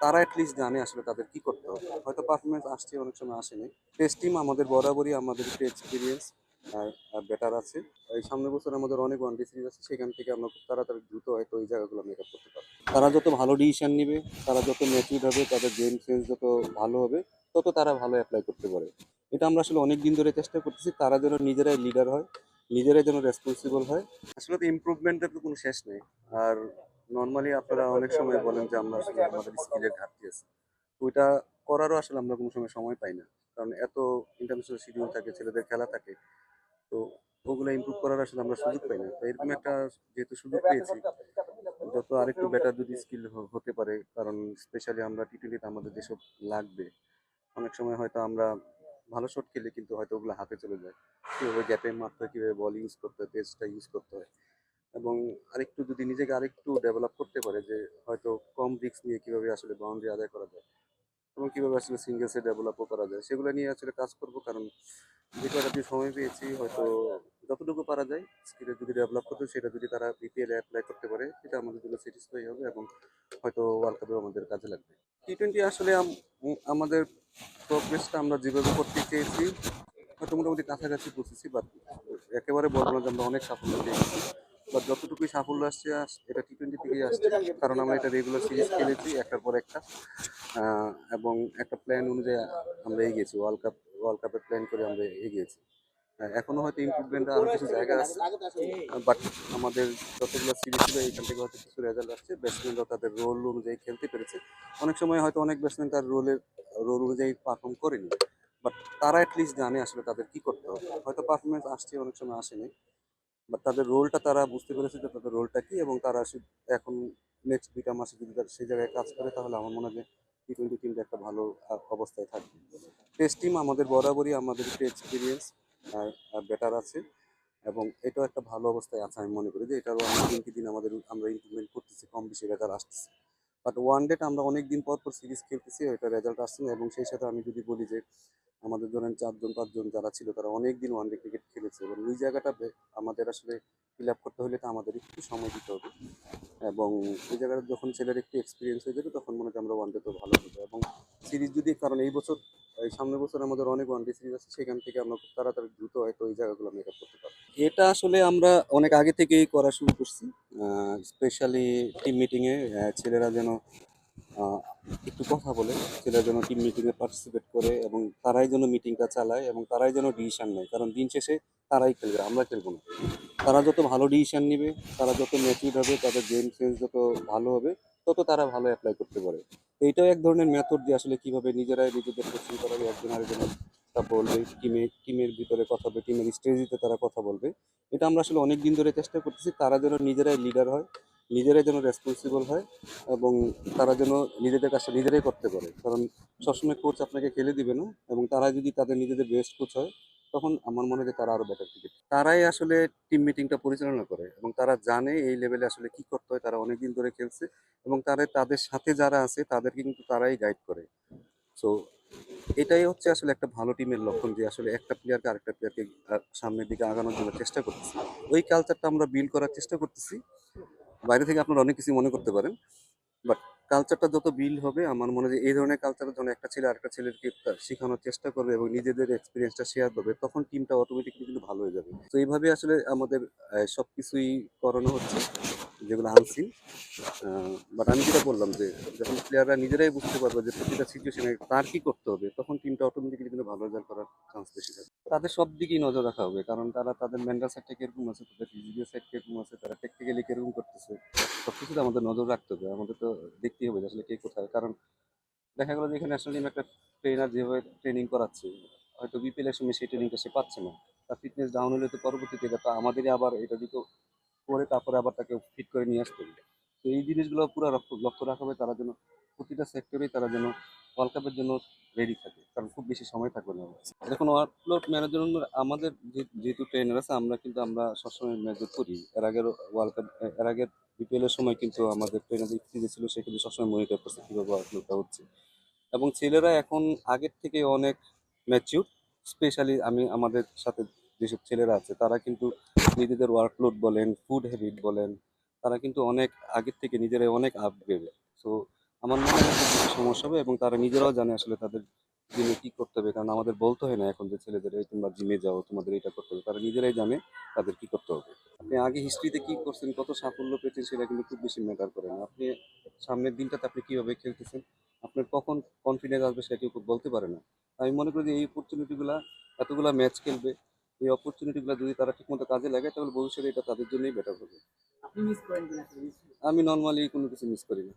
তারা অ্যাটলিস্ট জানে আসলে তাদের কি করতে হবে। হয়তো পারফরমেন্স আসছে, অনেক সময় আসেনি। টেস্ট টিম আমাদের বরাবরই আমাদের একটু এক্সপিরিয়েন্স বেটার আছে। এই সামনের বছর আমাদের অনেক ওয়ানডে সিরিজ আছে, সেখান থেকে আমরা খুব তাড়াতাড়ি দ্রুত হয়তো ওই জায়গাগুলো মেকআপ করতে পারবো। তারা যত ভালো ডিসিশন নিবে, তারা যত ম্যাচিউর হবে, তাদের গেম সেন্স যত ভালো হবে, তত তারা ভালো অ্যাপ্লাই করতে পারে। এটা আমরা আসলে অনেক দিন ধরে চেষ্টা করতেছি, তারা যেন নিজেরাই লিডার হয়, নিজেরাই যেন রেসপন্সিবল হয়। আসলে তো ইমপ্রুভমেন্টের তো কোনো শেষ নেই। আর নর্মালি আপনারা অনেক সময় বলেন যে আমরা আসলে আমাদের স্কিলের ঘাটতি আছে, ওইটা করারও আসলে আমরা কোনো সময় পাই না। কারণ এত ইন্টারন্যাশনাল শিডিউল থাকে, ছেলেদের খেলা থাকে, তো ওগুলো ইমপ্রুভ করার আসলে আমরা সুযোগ পাই না। তো এরকম একটা যেহেতু সুযোগ পেয়েছি, যত আরেকটু বেটার যদি স্কিল হতে পারে, কারণ স্পেশালি আমরা টি-20তে আমাদের যেসব লাগবে, অনেক সময় হয়তো আমরা ভালো শট খেলে কিন্তু হয়তো ওগুলো হাতে চলে যায়। কীভাবে গ্যাপে মারতে হয়, কীভাবে বল ইউজ করতে হয়, পেসটা ইউজ করতে হয়। এবং আরেকটু যদি নিজেকে আরেকটু ডেভেলপ করতে পারে, যে হয়তো কম রিস্ক নিয়ে কীভাবে আসলে বাউন্ডারি আদায় করা যায় এবং কীভাবে আসলে সিঙ্গেলসে ডেভেলপও করা যায়, সেগুলো নিয়ে আসলে কাজ করব। কারণ যে কয়টা দিয়ে সময় পেয়েছি, হয়তো যতটুকু পারা যায় স্কিলে যদি ডেভেলপ করতে, সেটা যদি তারা বিপিএলে অ্যাপ্লাই করতে পারে, এটা আমাদের জন্য স্যাটিসফাই হবে এবং হয়তো ওয়ার্ল্ড কাপেও আমাদের কাজে লাগবে। টি-20 আসলে আমাদের প্রোগ্রেসটা আমরা যেভাবে করতে চেয়েছি হয়তো মোটামুটি কাছাকাছি পৌঁছেছি, বাট একেবারে বলবো না যে আমরা অনেক সাফল্য পেয়েছি। বাট যতটুকুই সাফল্য আসছে এটা টি-20 থেকেই আসছে। কারণ আমরা এটা রেগুলার সিরিজ খেলেছি একটার পর একটা, এবং একটা প্ল্যান অনুযায়ী আমরা এগিয়েছি। ওয়ার্ল্ড কাপের প্ল্যান করে আমরা এগিয়েছি। এখনো হয়তো ইমপ্রুভমেন্টের আরো কিছু জায়গা আছে, বাট আমাদের যতগুলো সিরিজ ছিল এখান থেকে হয়তো কিছু রেজাল্ট আসছে। ব্যাটসম্যানরা তাদের রোল অনুযায়ী খেলতে পেরেছে। অনেক সময় হয়তো অনেক ব্যাটসম্যান তার রোল অনুযায়ী পারফর্ম করেনি, বাট তারা অ্যাটলিস্ট জানে আসলে তাদের কি করতে হবে। হয়তো পারফরমেন্স আসছে, অনেক সময় আসেনি, বাট তাদের রোলটা তারা বুঝতে পেরেছে যে তাদের রোলটা কি, এবং তারা এখন নেক্সট 2টা মাসে যদি তারা সেই জায়গায় কাজ করে, তাহলে আমার মনে হয় যে টি-20 টিমটা একটা ভালো অবস্থায় থাকবে। টেস্ট টিম আমাদের বরাবরই আমাদের একটু এক্সপিরিয়েন্স বেটার আছে, এবং এটাও একটা ভালো অবস্থায় আছে। আমি মনে করি যে এটারও আমরা দিনকে দিন আমরা ইমপ্রুভমেন্ট করতেছি, কম বেশি রেজাল্ট আসতেছে। বাট ওয়ান ডেটা আমরা অনেক দিন পর পর সিরিজ খেলতেছি, এটা রেজাল্ট আসছে না। এবং সেই সাথে আমি যদি বলি যে আমাদের ধরেন 4 জন 5 জন যারা ছিল, তারা অনেক দিন ওয়ানডে ক্রিকেট খেলেছে, এবং ওই জায়গাটা আমাদের আসলে ফিল আপ করতে হলে তো আমাদের একটু সময় দিতে হবে। এবং ওই জায়গাটা যখন ছেলের একটু এক্সপিরিয়েন্স হয়ে যাবে, তখন মনে হয় আমরা ওয়ানডে তো ভালো হবে। এবং সিরিজ যদি, কারণ এই সামনের বছর আমাদের অনেক ওয়ানডে সিরিজ আছে, সেখান থেকে আমরা খুব তাড়াতাড়ি দ্রুত হয়তো ওই জায়গাগুলো মেকআপ করতে পারবো। এটা আসলে আমরা অনেক আগে থেকেই করা শুরু করছি, স্পেশালি টিম মিটিংয়ে ছেলেরা যেন আহ, একটু কথা বলে, ছেলেরা যেন টিম মিটিংয়ে পার্টিসিপেট করে, এবং তারাই যেন মিটিংটা চালায়, এবং তারাই যেন ডিসিশন নেয়। কারণ দিন শেষে তারাই খেলবে, আমরা খেলবো না। তারা যত ভালো ডিসিশন নিবে, তারা যত ম্যাচিউর হবে, তাদের গেম সেন্স যত ভালো হবে, তত তারা ভালো অ্যাপ্লাই করতে পারে। তো এইটাও এক ধরনের মেথড, যে আসলে কিভাবে নিজেরাই নিজেদের কোচিং করাবে, একজন আরেকজনের তা বলবে, টিমের ভিতরে কথা বলবে, টিমের স্ট্র্যাটেজিতে তারা কথা বলবে। এটা আমরা আসলে অনেক দিন ধরে চেষ্টা করতেছি, তারা যেন নিজেরাই লিডার হয়, নিজেরাই যেন রেসপন্সিবল হয়, এবং তারা যেন নিজেদের কাজটা নিজেরাই করতে পারে। কারণ সবসময় কোচ আপনাকে খেলে দিবে না, এবং তারা যদি তাদের নিজেদের বেস্ট কোচ হয়, তখন আমার মনে হয় যে তারা আরো বেটার ক্রিকেট। তারাই আসলে টিম মিটিংটা পরিচালনা করে, এবং তারা জানে এই লেভেলে আসলে কি করতে হয়। তারা অনেক দিন ধরে খেলছে, এবং তাদের সাথে যারা আছে তাদেরকে কিন্তু তারাই গাইড করে। সো এটাই হচ্ছে আসলে একটা ভালো টিমের লক্ষণ, যে আসলে একটা প্লেয়ারকে আরেকটা প্লেয়ারকে সামনের দিকে আগানোর জন্য চেষ্টা করতেছি। ওই কালচারটা আমরা বিল্ড করার চেষ্টা করতেছি। বাইরে থেকে আপনারা অনেক কিছু মনে করতে পারেন, বাট কালচারটা যত বিল্ড হবে, আমার মনে হয় যে এই ধরনের কালচারের জন্য একটা ছেলে আরেকটা ছেলেকে শেখানোর চেষ্টা করবে এবং নিজেদের এক্সপিরিয়েন্সটা শেয়ার করবে, তখন টিমটা অটোমেটিকলি কিন্তু ভালো হয়ে যাবে। তো এইভাবে আসলে আমাদের সবকিছুই করানো হচ্ছে, যেগুলো আনসিন। বাট আমি যেটা বললাম, যে যখন প্লেয়াররা নিজেরাই বুঝতে পারবে যে প্রতিটা সিচুয়েশনে তার কি করতে হবে, তখন টিমটা অটোমেটিক্যালি কিন্তু ভালো রেজাল্ট করার চান্স বেশি থাকে। তাদের সব দিকেই নজর রাখা হবে, কারণ তারা তাদের মেন্টাল সাইডটা কিরকম আছে, তাদের ফিজিক্যাল সাইড কিরকম আছে, তারা টেকনিক্যালি কিরকম করতেছে, সবকিছুতে আমাদের নজর রাখতে হবে। আমাদের তো দেখতেই হবে যে আসলে কে কোথায়। কারণ দেখা গেলো যে এখানে ন্যাশনাল টিম একটা ট্রেনার যেভাবে ট্রেনিং করাচ্ছে, হয়তো বিপিএল এর সময় সেই ট্রেনিংটা সে পাচ্ছে না। তার ফিটনেস ডাউন হলে তো পরবর্তীতে এটা তো আমাদেরই আবার এটা দিতে করে, তারপরে আবার তাকে ফিট করে নিয়ে আসতে হবে। তো এই জিনিসগুলো পুরো লক্ষ্য রাখা হবে, তারা যেন প্রতিটা সেক্টরেই তারা যেন ওয়ার্ল্ড কাপের জন্য রেডি থাকে, কারণ খুব বেশি সময় থাকবে না। এখন ওয়ার্কলোড ম্যানেজের জন্য আমাদের যেহেতু ট্রেনার আছে, আমরা সবসময় মেজর করি। ওয়ার্ল্ড কাপ এর আগের বিপিএল এর সময় কিন্তু আমাদের ট্রেনার যে ছিল, সে কিন্তু সবসময় মনিটর করছে কীভাবে ওয়ার্কলোডটা হচ্ছে। এবং ছেলেরা এখন আগের থেকে অনেক ম্যাচিউর। স্পেশালি আমাদের সাথে যেসব ছেলেরা আছে, তারা কিন্তু নিজেদের ওয়ার্কলোড বলেন, ফুড হ্যাবিট বলেন, তারা কিন্তু অনেক আগের থেকে নিজেরাই অনেক আপগ্রেড। সো আমার মনে হয় যে কিছু সমস্যা হবে এবং তারা নিজেরাও জানে আসলে তাদের জিমে কি করতে হবে, কারণ আমাদের বলতে হয় না এখন যে ছেলেদের এই তোমরা জিমে যাও তোমাদের এটা করতে হবে, তারা নিজেরাই জানে তাদের কি করতে হবে। আপনি আগে হিস্ট্রিতে কি করছেন, কত সাফল্য পেয়েছেন সেটা কিন্তু খুব বেশি ম্যাটার করে না। আপনি সামনের দিনটাতে আপনি কিভাবে খেলতেছেন, আপনার কখন কনফিডেন্স আসবে সেটা কেউ বলতে পারে না। আমি মনে করি যে এই অপরচুনিটিগুলা, এতগুলা ম্যাচ খেলবে, এই অপরচুনিটিগুলো যদি তারা ঠিকমতো কাজে লাগে তাহলে ভবিষ্যতে এটা তাদের জন্যই বেটার হবে। আপনি মিস করেন কিনা আসলে? আমি নর্মালি কোনো কিছু মিস করি না।